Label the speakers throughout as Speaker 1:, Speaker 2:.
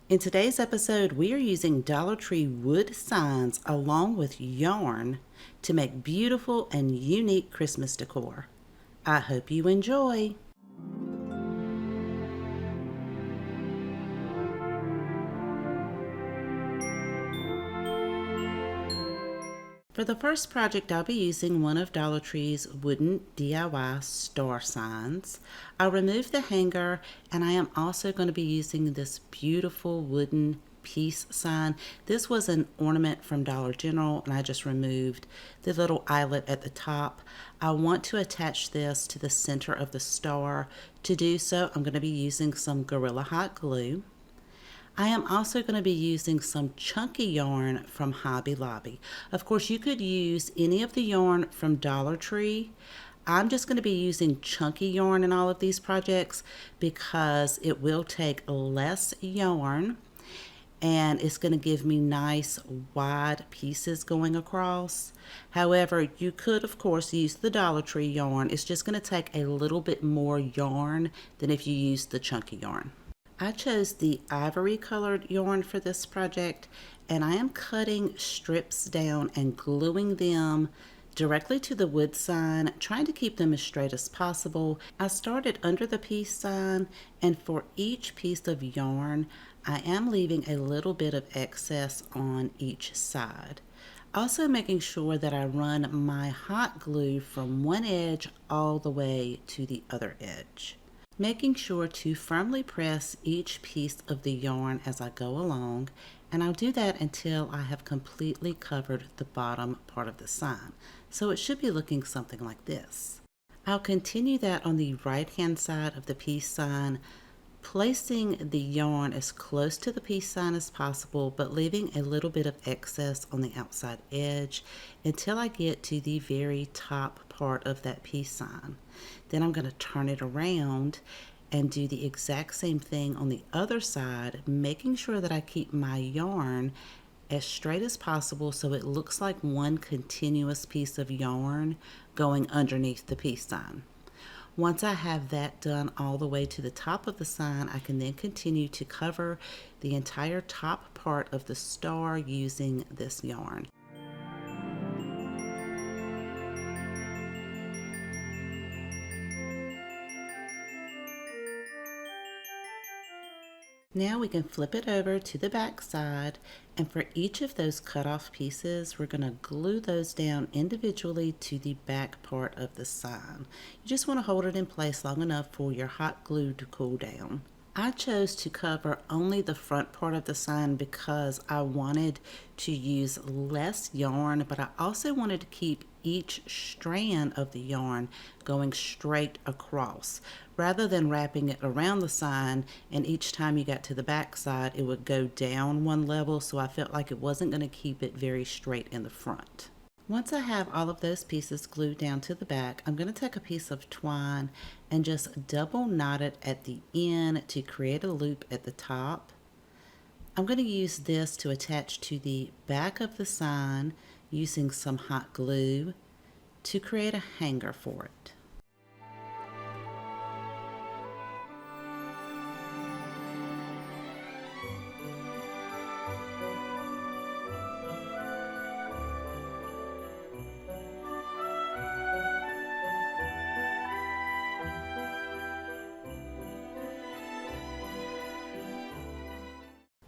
Speaker 1: In today's episode, we are using Dollar Tree wood signs along with yarn to make beautiful and unique Christmas decor. I hope you enjoy. For the first project, I'll be using one of Dollar Tree's wooden DIY star signs. I'll remove the hanger, and I am also going to be using this beautiful wooden peace sign. This was an ornament from Dollar General, and I just removed the little eyelet at the top. I want to attach this to the center of the star. To do so, I'm going to be using some Gorilla Hot glue. I am also going to be using some chunky yarn from Hobby Lobby. Of course, you could use any of the yarn from Dollar Tree. I'm just going to be using chunky yarn in all of these projects because it will take less yarn and it's going to give me nice wide pieces going across. However, you could of course use the Dollar Tree yarn. It's just going to take a little bit more yarn than if you use the chunky yarn. I chose the ivory colored yarn for this project, and I am cutting strips down and gluing them directly to the wood sign, trying to keep them as straight as possible. I started under the peace sign, and for each piece of yarn, I am leaving a little bit of excess on each side. Also making sure that I run my hot glue from one edge all the way to the other edge. Making sure to firmly press each piece of the yarn as I go along, and I'll do that until I have completely covered the bottom part of the sign. So it should be looking something like this. I'll continue that on the right hand side of the peace sign, placing the yarn as close to the peace sign as possible, but leaving a little bit of excess on the outside edge until I get to the very top part of that peace sign. Then I'm going to turn it around and do the exact same thing on the other side, making sure that I keep my yarn as straight as possible so it looks like one continuous piece of yarn going underneath the peace sign. Once I have that done all the way to the top of the sign, I can then continue to cover the entire top part of the star using this yarn. Now we can flip it over to the back side, and for each of those cut off pieces, we're going to glue those down individually to the back part of the sign. You just want to hold it in place long enough for your hot glue to cool down. I chose to cover only the front part of the sign because I wanted to use less yarn, but I also wanted to keep each strand of the yarn going straight across rather than wrapping it around the sign, and each time you got to the back side it would go down one level, so I felt like it wasn't going to keep it very straight in the front. Once I have all of those pieces glued down to the back, I'm going to take a piece of twine and just double knot it at the end to create a loop at the top. I'm going to use this to attach to the back of the sign using some hot glue to create a hanger for it.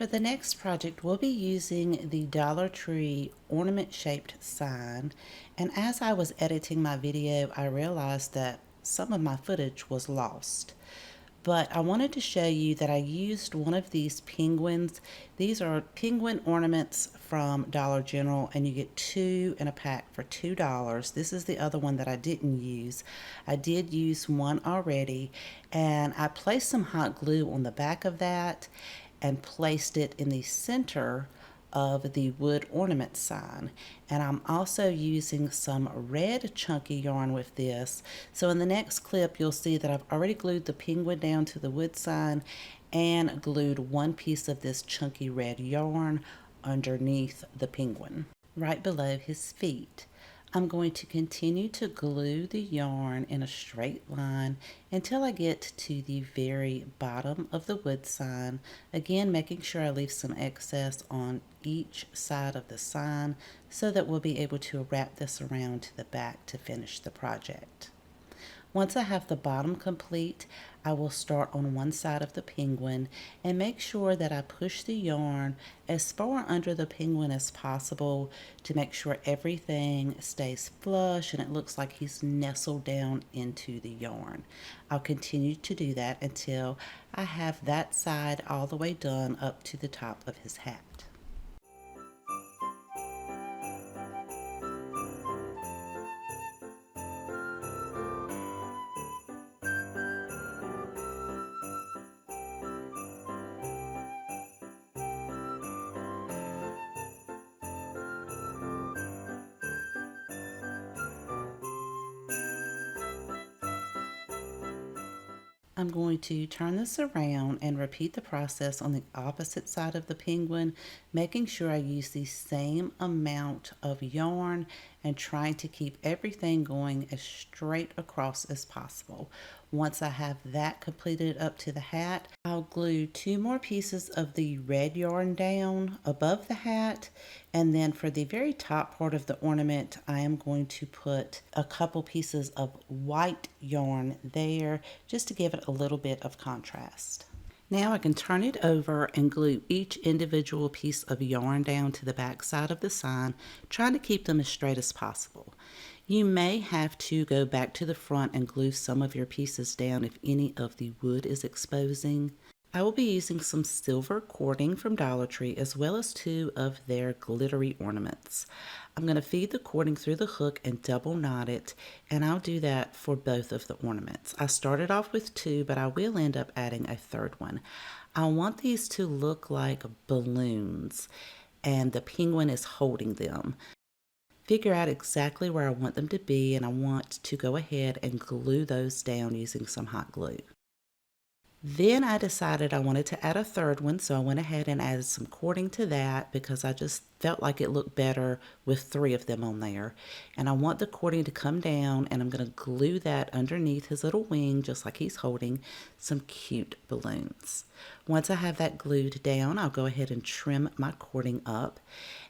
Speaker 1: For the next project, we'll be using the Dollar Tree ornament shaped sign, and as I was editing my video, I realized that some of my footage was lost. But I wanted to show you that I used one of these penguins. These are penguin ornaments from Dollar General, and you get two in a pack for $2. This is the other one that I didn't use. I did use one already, and I placed some hot glue on the back of that and placed it in the center of the wood ornament sign. And I'm also using some red chunky yarn with this. So in the next clip, you'll see that I've already glued the penguin down to the wood sign and glued one piece of this chunky red yarn underneath the penguin, right below his feet. I'm going to continue to glue the yarn in a straight line until I get to the very bottom of the wood sign. Again, making sure I leave some excess on each side of the sign so that we'll be able to wrap this around to the back to finish the project. Once I have the bottom complete, I will start on one side of the penguin and make sure that I push the yarn as far under the penguin as possible to make sure everything stays flush and it looks like he's nestled down into the yarn. I'll continue to do that until I have that side all the way done up to the top of his hat. I'm going to turn this around and repeat the process on the opposite side of the penguin, making sure I use the same amount of yarn and trying to keep everything going as straight across as possible. Once I have that completed up to the hat, I'll glue 2 more pieces of the red yarn down above the hat, and then for the very top part of the ornament, I am going to put a couple pieces of white yarn there just to give it a little bit of contrast. Now I can turn it over and glue each individual piece of yarn down to the back side of the sign, trying to keep them as straight as possible. You may have to go back to the front and glue some of your pieces down if any of the wood is exposing. I will be using some silver cording from Dollar Tree as well as 2 of their glittery ornaments. I'm going to feed the cording through the hook and double knot it, and I'll do that for both of the ornaments. I started off with 2, but I will end up adding a 3rd one. I want these to look like balloons, and the penguin is holding them. Figure out exactly where I want them to be, and I want to go ahead and glue those down using some hot glue. Then I decided I wanted to add a 3rd one, so I went ahead and added some cording to that because I just felt like it looked better with 3 of them on there. And I want the cording to come down, and I'm going to glue that underneath his little wing just like he's holding some cute balloons. Once I have that glued down, I'll go ahead and trim my cording up.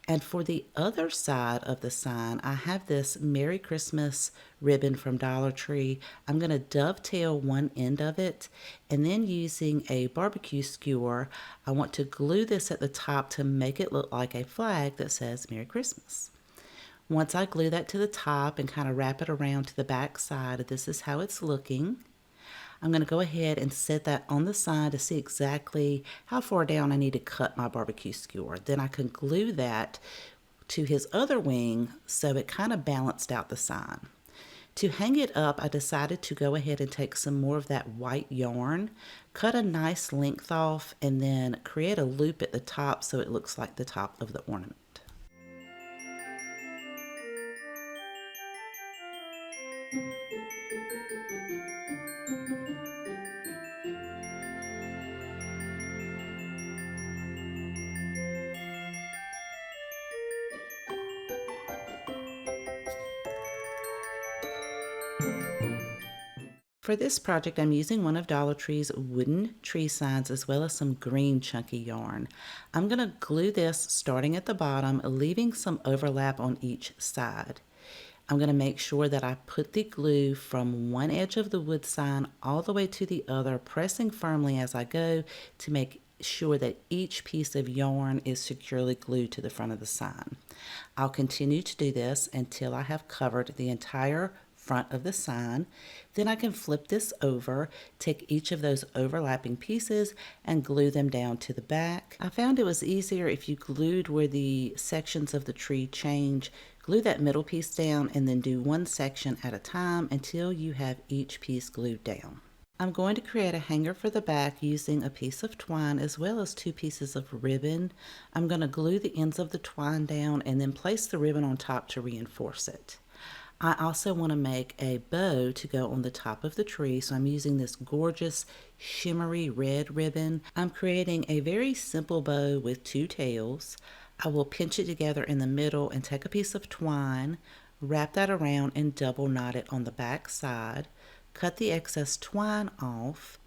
Speaker 1: And for the other side of the sign, I have this Merry Christmas ribbon from Dollar Tree. I'm going to dovetail one end of it, and then using a barbecue skewer, I want to glue this at the top to make it look like a flag that says Merry Christmas. Once I glue that to the top and kind of wrap it around to the back side, this is how it's looking. I'm going to go ahead and set that on the side to see exactly how far down I need to cut my barbecue skewer. Then I can glue that to his other wing so it kind of balanced out the sign. To hang it up, I decided to go ahead and take some more of that white yarn, cut a nice length off, and then create a loop at the top so it looks like the top of the ornament. For this project, I'm using one of Dollar Tree's wooden tree signs as well as some green chunky yarn. I'm going to glue this starting at the bottom, leaving some overlap on each side. I'm going to make sure that I put the glue from one edge of the wood sign all the way to the other, pressing firmly as I go to make sure that each piece of yarn is securely glued to the front of the sign. I'll continue to do this until I have covered the entire front of the sign. Then I can flip this over, take each of those overlapping pieces and glue them down to the back. I found it was easier if you glued where the sections of the tree change. Glue that middle piece down and then do one section at a time until you have each piece glued down. I'm going to create a hanger for the back using a piece of twine as well as 2 pieces of ribbon. I'm going to glue the ends of the twine down and then place the ribbon on top to reinforce it. I also want to make a bow to go on the top of the tree, so I'm using this gorgeous shimmery red ribbon. I'm creating a very simple bow with 2 tails. I will pinch it together in the middle and take a piece of twine, Wrap that around and double knot it on the back side. Cut the excess twine off.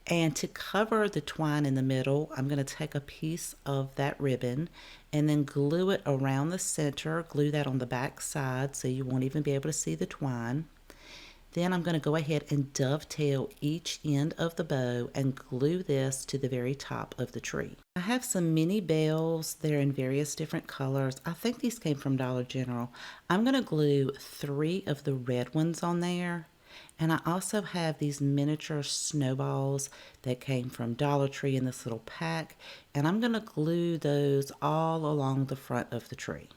Speaker 1: And to cover the twine in the middle, I'm going to take a piece of that ribbon and then glue it around the center. Glue that on the back side so you won't even be able to see the twine. Then I'm going to go ahead and dovetail each end of the bow and glue this to the very top of the tree. I have some mini bells. They're in various different colors. I think these came from Dollar General. I'm going to glue 3 of the red ones on there. And I also have these miniature snowballs that came from Dollar Tree in this little pack. And I'm going to glue those all along the front of the tree.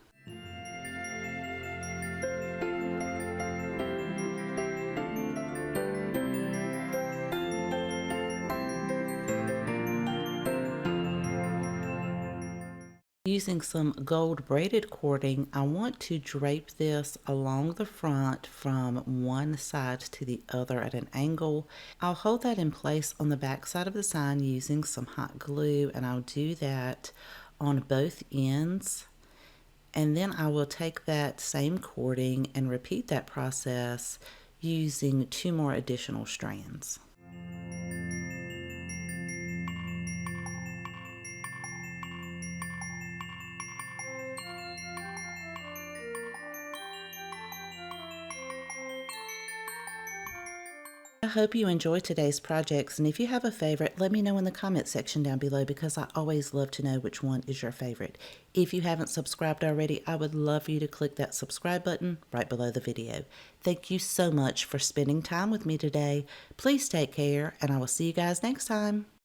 Speaker 1: Using some gold braided cording, I want to drape this along the front from one side to the other at an angle. I'll hold that in place on the back side of the sign using some hot glue, and I'll do that on both ends. And then I will take that same cording and repeat that process using 2 more additional strands. I hope you enjoyed today's projects, and if you have a favorite, let me know in the comment section down below because I always love to know which one is your favorite. If you haven't subscribed already, I would love for you to click that subscribe button right below the video. Thank you so much for spending time with me today. Please take care, and I will see you guys next time.